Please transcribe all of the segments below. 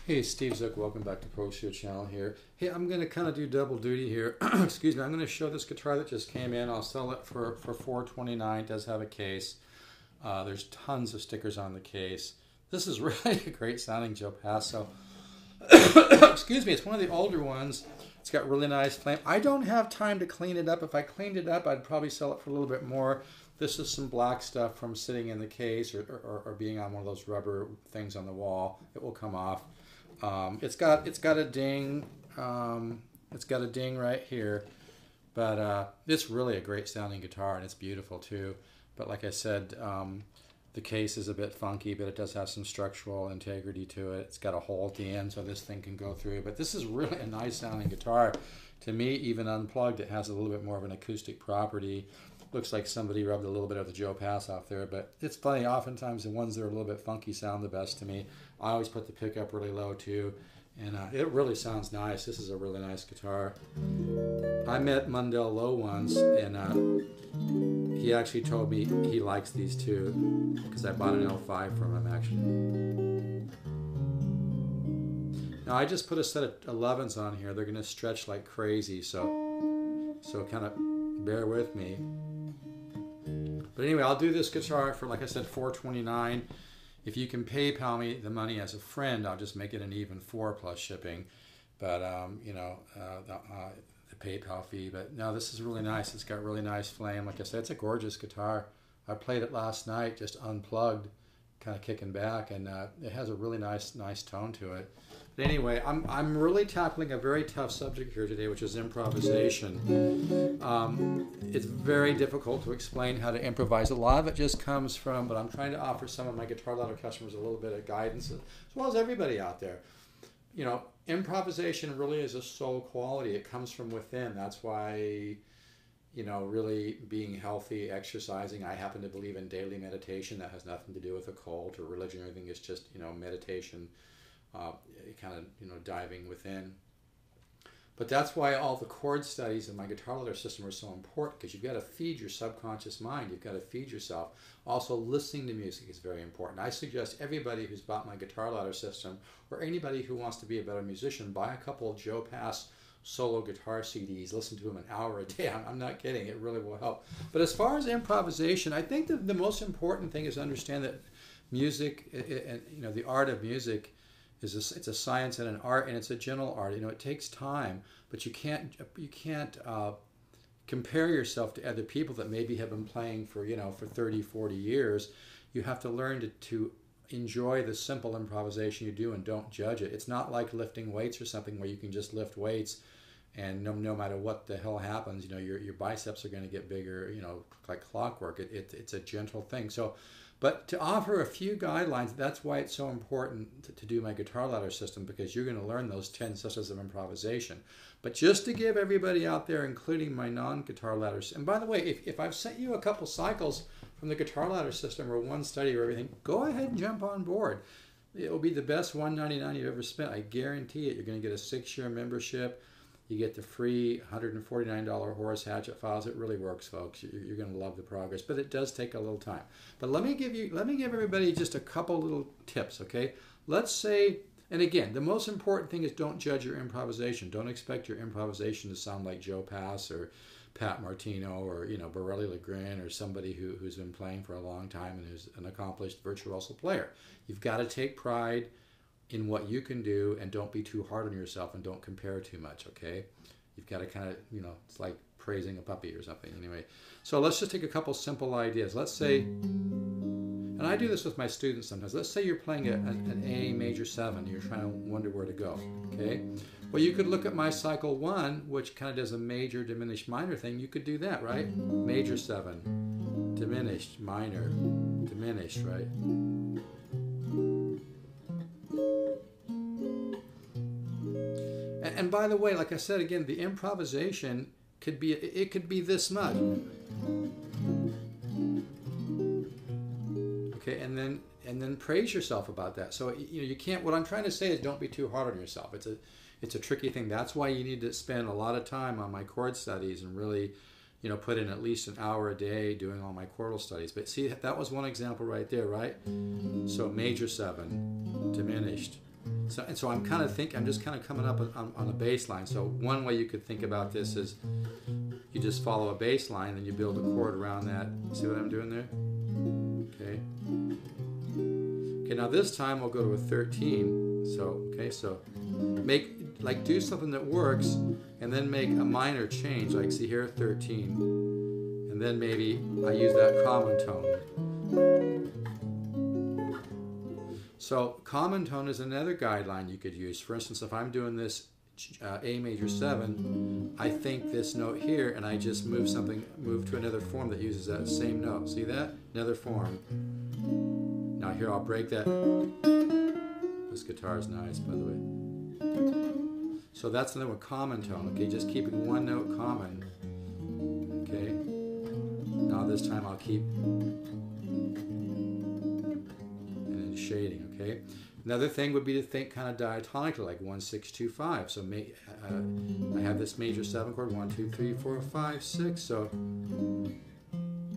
Hey, Steve Zook, welcome back to Pro Show Channel here. Hey, I'm going to kind of do double duty here. Excuse me, I'm going to show this guitar that just came in. I'll sell it for $429. It does have a case. There's tons of stickers on the case. This is really a great sounding Joe Paso. Excuse me, it's one of the older ones. It's got really nice flame. I don't have time to clean it up. If I cleaned it up, I'd probably sell it for a little bit more. This is some black stuff from sitting in the case or being on one of those rubber things on the wall. It will come off. It's got a ding. It's got a ding right here, but it's really a great sounding guitar and it's beautiful too. But like I said, the case is a bit funky, but it does have some structural integrity to it. It's got a hole at the end so this thing can go through. But this is really a nice sounding guitar. To me, even unplugged, it has a little bit more of an acoustic property. Looks like somebody rubbed a little bit of the Joe Pass off there, but it's funny. Oftentimes the ones that are a little bit funky sound the best to me. I always put the pickup really low too, and it really sounds nice. This is a really nice guitar. I met Mundell Lowe once, and he actually told me he likes these too, because I bought an L5 from him actually. Now I just put a set of 11s on here. They're going to stretch like crazy, so kind of bear with me. But anyway, I'll do this guitar for, like I said, $429. If you can PayPal me the money as a friend, I'll just make it an even $4 plus shipping. But the PayPal fee. But no, this is really nice. It's got really nice flame. Like I said, it's a gorgeous guitar. I played it last night, just unplugged, kind of kicking back, and it has a really nice tone to it. But anyway, I'm really tackling a very tough subject here today, which is improvisation. It's very difficult to explain how to improvise. A lot of it just comes from, but I'm trying to offer some of my Guitar Ladder customers a little bit of guidance, as well as everybody out there. You know, improvisation really is a soul quality. It comes from within. That's why, you know, really being healthy, exercising. I happen to believe in daily meditation. That has nothing to do with a cult or religion or anything. It's just, you know, meditation. Kind of, you know, diving within. But that's why all the chord studies in my Guitar Ladder system are so important, because you've got to feed your subconscious mind. You've got to feed yourself. Also, listening to music is very important. I suggest everybody who's bought my Guitar Ladder system, or anybody who wants to be a better musician, buy a couple of Joe Pass solo guitar CDs. Listen to them an hour a day. I'm not kidding. It really will help. But as far as improvisation, I think that the most important thing is to understand that music, and you know, the art of music, it's a science and an art, and it's a gentle art. You know, it takes time, but you can't compare yourself to other people that maybe have been playing for, you know, for 30, 40 years. You have to learn to enjoy the simple improvisation you do and don't judge it. It's not like lifting weights or something where you can just lift weights and no matter what the hell happens, you know, your biceps are going to get bigger, you know, like clockwork. It's a gentle thing. So, but to offer a few guidelines, that's why it's so important to do my Guitar Ladder system, because you're going to learn those 10 systems of improvisation. But just to give everybody out there, including my non-Guitar Ladders, and by the way, if I've sent you a couple cycles from the Guitar Ladder system or one study or everything, go ahead and jump on board. It will be the best $199 you've ever spent. I guarantee it. You're going to get a 6-year membership. You get the free $149 Horace Hatchet files. It really works, folks. You're going to love the progress, but it does take a little time. But let me give everybody just a couple little tips, okay? Let's say, and again, the most important thing is don't judge your improvisation. Don't expect your improvisation to sound like Joe Pass or Pat Martino or, you know, Borelli Legrin or somebody who's been playing for a long time and who's an accomplished virtuoso player. You've got to take pride in what you can do, and don't be too hard on yourself, and don't compare too much, okay? You've got to kind of, you know, it's like praising a puppy or something. Anyway, so let's just take a couple simple ideas. Let's say, and I do this with my students sometimes, let's say you're playing an A major 7, you're trying to wonder where to go, okay? Well, you could look at my cycle 1, which kind of does a major diminished minor thing. You could do that, right? Major 7, diminished, minor, diminished, right? And by the way, like I said again, the improvisation could be this much. Okay, and then praise yourself about that. So you know, you can't. What I'm trying to say is don't be too hard on yourself. It's a tricky thing. That's why you need to spend a lot of time on my chord studies and really, you know, put in at least an hour a day doing all my chordal studies. But see, that was one example right there, right? So major 7, diminished, So I'm kind of I'm just kind of coming up on a bass line. So one way you could think about this is you just follow a bass line and you build a chord around that. See what I'm doing there? Okay. Okay, now this time we'll go to a 13. So, okay, so do something that works and then make a minor change. Like, see here, 13. And then maybe I use that common tone. So common tone is another guideline you could use. For instance, if I'm doing this A major 7, I think this note here and I just move to another form that uses that same note. See that? Another form. Now here I'll break that. This guitar is nice, by the way. So that's another one, common tone. Okay, just keeping one note common. Okay. Now this time I'll keep shading, okay? Another thing would be to think kind of diatonically, like 1, 6, 2, 5. So I have this major 7 chord, 1, 2, 3, 4, 5, 6. So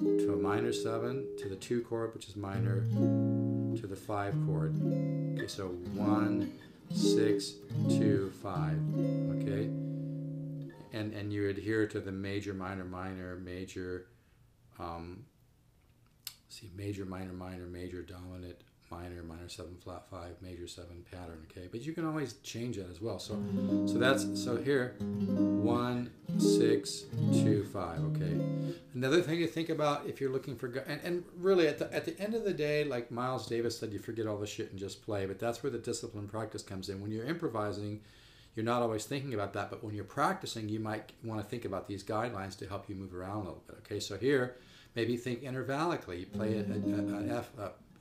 to a minor 7, to the 2 chord, which is minor, to the 5 chord. Okay, so 1, 6, 2, 5. Okay, and you adhere to the major, minor, minor, major. See, major, minor, minor, major, dominant, minor, minor 7, flat 5, major 7 pattern, okay? But you can always change that as well. So here, 1, 6, 2, 5, okay? Another thing to think about if you're looking for, and really at the end of the day, like Miles Davis said, you forget all the shit and just play, but that's where the discipline practice comes in. When you're improvising, you're not always thinking about that, but when you're practicing, you might want to think about these guidelines to help you move around a little bit, okay? So here, maybe think intervallically. You play an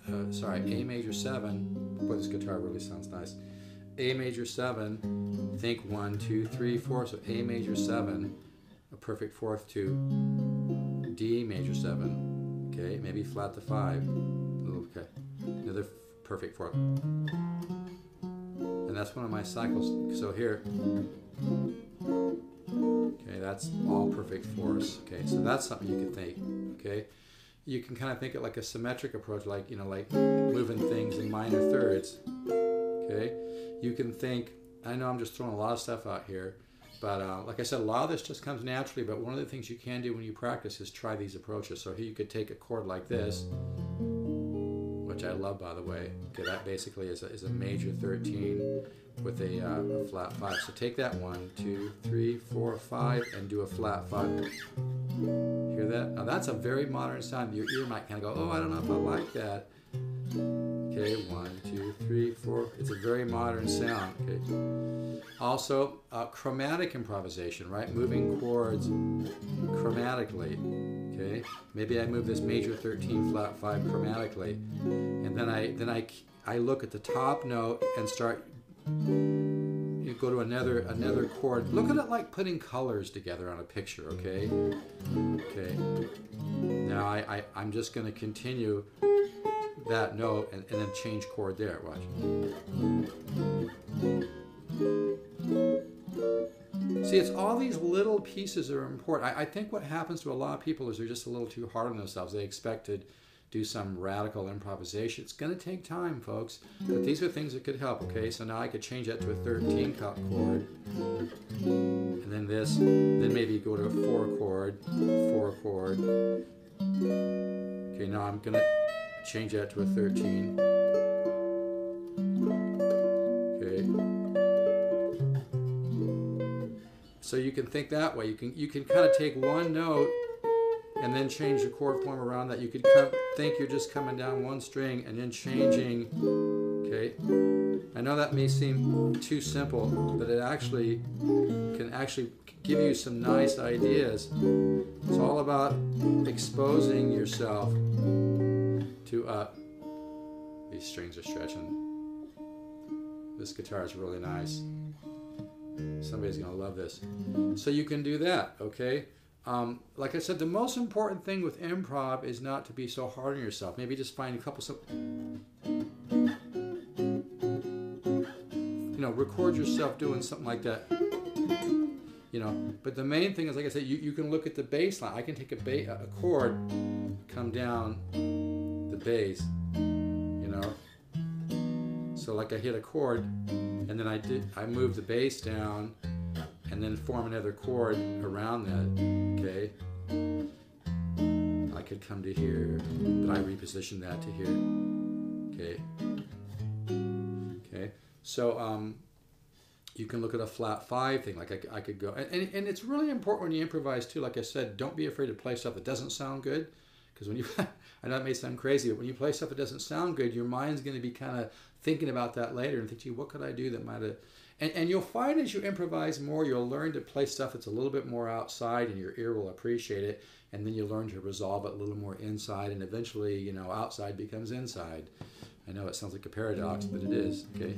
A major 7. Boy, this guitar really sounds nice. A major 7. Think 1, 2, 3, 4. So A major 7, a perfect fourth to D major 7. Okay, maybe flat to 5. Okay, another perfect fourth. And that's one of my cycles. So here. Okay, that's all perfect fourths. Okay, so that's something you could think. Okay, you can kind of think it like a symmetric approach, like like moving things in minor thirds. Okay, you can think. I know I'm just throwing a lot of stuff out here, but like I said, a lot of this just comes naturally. But one of the things you can do when you practice is try these approaches. So here you could take a chord like this, which I love, by the way. Okay, that basically is a major 13 with a flat 5. So take that 1, 2, 3, 4, 5, and do a flat 5. Hear that? Now that's a very modern sound. Your ear might kind of go, oh, I don't know if I like that. Okay, 1, 2, 3, 4. It's a very modern sound. Okay. Also, chromatic improvisation, right? Moving chords chromatically. Okay. Maybe I move this major 13 flat 5 chromatically, and then I look at the top note and start. You go to another chord. Look at it like putting colors together on a picture. Okay. Okay. Now I'm just going to continue that note and then change chord there. Watch. See, it's all these little pieces that are important. I think what happens to a lot of people is they're just a little too hard on themselves. They expect to do some radical improvisation. It's going to take time, folks. But these are things that could help, okay? So now I could change that to a 13 chord. And then this. Then maybe go to a 4 chord. 4 chord. Okay, now I'm going to change that to a 13. Okay. So you can think that way. You can kind of take one note and then change the chord form around that. You could think you're just coming down one string and then changing. Okay. I know that may seem too simple, but it actually can give you some nice ideas. It's all about exposing yourself to these strings are stretching. This guitar is really nice. Somebody's gonna love this. So you can do that, okay? Like I said, the most important thing with improv is not to be so hard on yourself. Maybe just find a couple record yourself doing something like that. But the main thing is, like I said, you can look at the bass line. I can take a chord, come down the bass, So like I hit a chord, and then I move the bass down, and then form another chord around that. Okay. I could come to here, but I reposition that to here. Okay. Okay. So you can look at a flat 5 thing. Like I could go, and it's really important when you improvise too. Like I said, don't be afraid to play stuff that doesn't sound good, because when you, I know it may sound crazy, but when you play stuff that doesn't sound good, your mind's going to be kind of thinking about that later and think, gee, what could I do that might have. And you'll find as you improvise more, you'll learn to play stuff that's a little bit more outside, and your ear will appreciate it. And then you'll learn to resolve it a little more inside, and eventually, you know, outside becomes inside. I know it sounds like a paradox, but it is. Okay.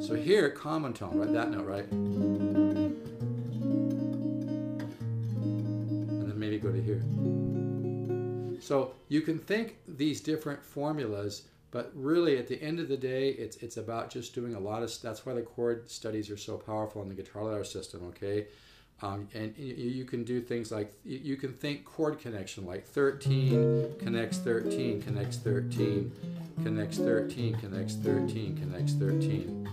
So here, common tone, right? That note, right? And then maybe go to here. So you can think these different formulas, but really at the end of the day, it's about just doing a lot of. That's why the chord studies are so powerful in the guitar ladder system. Okay. And you can do things like, you can think chord connection, like 13 connects 13, connects 13, connects 13, connects 13, connects 13.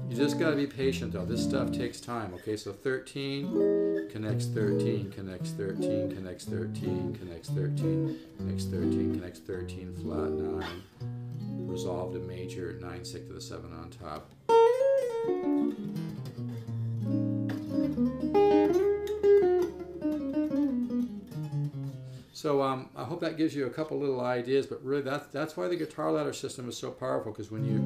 You just got to be patient though. This stuff takes time. Okay, so 13 connects 13, connects 13, connects 13, connects 13, connects 13, connects 13, flat 9, resolved a major 9/6 to the 7 on top. So I hope that gives you a couple little ideas, but really that's why the guitar ladder system is so powerful, because when you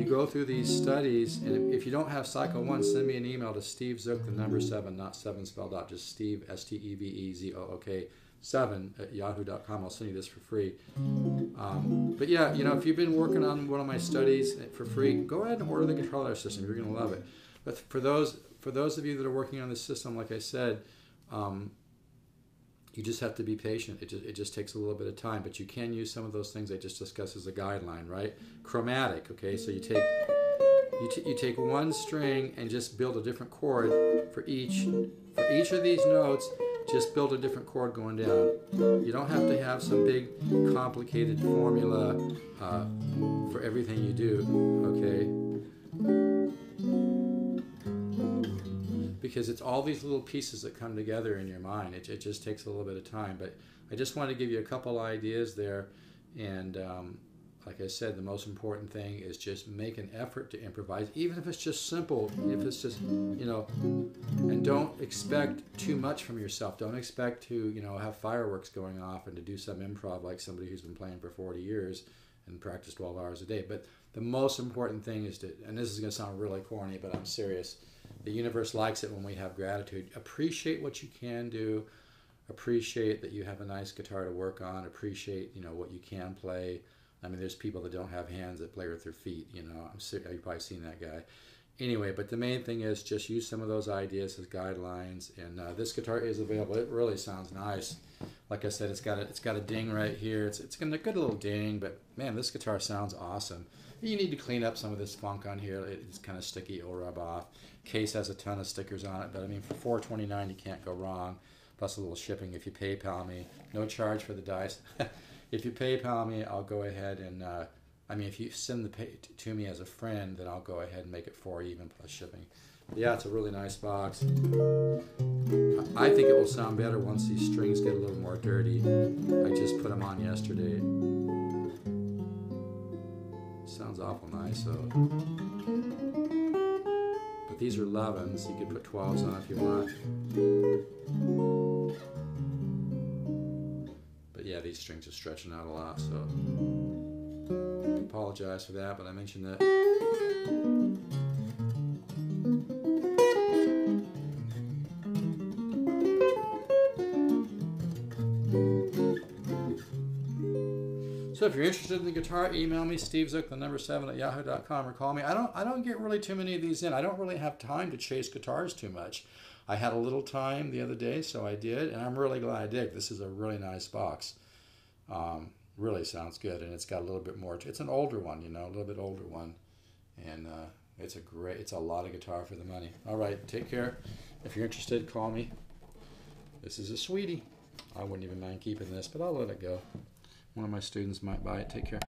go through these studies, and if you don't have Cycle 1, send me an email to Steve Zook, the number 7, not 7 spelled out, just Steve, STEVEZOOK 7 at yahoo.com. I'll send you this for free. But yeah, you know, if you've been working on one of my studies for free, go ahead and order the guitar ladder system. You're going to love it. But for those of you that are working on this system, like I said, you just have to be patient. It just takes a little bit of time, but you can use some of those things I just discussed as a guideline, right? Chromatic, okay? So you take one string and just build a different chord for each of these notes. Just build a different chord going down. You don't have to have some big complicated formula for everything you do, okay? Because it's all these little pieces that come together in your mind. It just takes a little bit of time. But I just wanted to give you a couple ideas there. And like I said, the most important thing is just make an effort to improvise, even if it's just simple, if it's just, you know, and don't expect too much from yourself. Don't expect to, you know, have fireworks going off and to do some improv like somebody who's been playing for 40 years and practice 12 hours a day. But the most important thing is to, and this is going to sound really corny, but I'm serious, the universe likes it when we have gratitude. Appreciate what you can do. Appreciate that you have a nice guitar to work on. Appreciate, you know, what you can play. I mean, there's people that don't have hands that play with their feet, you know. You've probably seen that guy. Anyway, but the main thing is just use some of those ideas as guidelines. And this guitar is available. It really sounds nice. Like I said, it's got a ding right here. It's got a good little ding, but man, this guitar sounds awesome. You need to clean up some of this funk on here. It's kind of sticky. It'll rub off. Case has a ton of stickers on it, but I mean, for $4.29, you can't go wrong. Plus a little shipping if you PayPal me. No charge for the dice. If you PayPal me, I'll go ahead and, I mean, if you send the pay to me as a friend, then I'll go ahead and make it $4 even plus shipping. But yeah, it's a really nice box. I think it will sound better once these strings get a little more dirty. I just put them on yesterday. Sounds awful nice, so. But these are 11s. You could put 12s on if you want. But yeah, these strings are stretching out a lot, so I apologize for that, but I mentioned that. So if you're interested in the guitar, email me, Steve Zook, the number 7 at yahoo.com, or call me. I don't get really too many of these in. I don't really have time to chase guitars too much. I had a little time the other day, so I did, and I'm really glad I did. This is a really nice box. Really sounds good, and it's got a little bit more. It's an older one, you know, a little bit older one, and it's a lot of guitar for the money. All right, take care. If you're interested, call me. This is a sweetie. I wouldn't even mind keeping this, but I'll let it go. One of my students might buy it. Take care.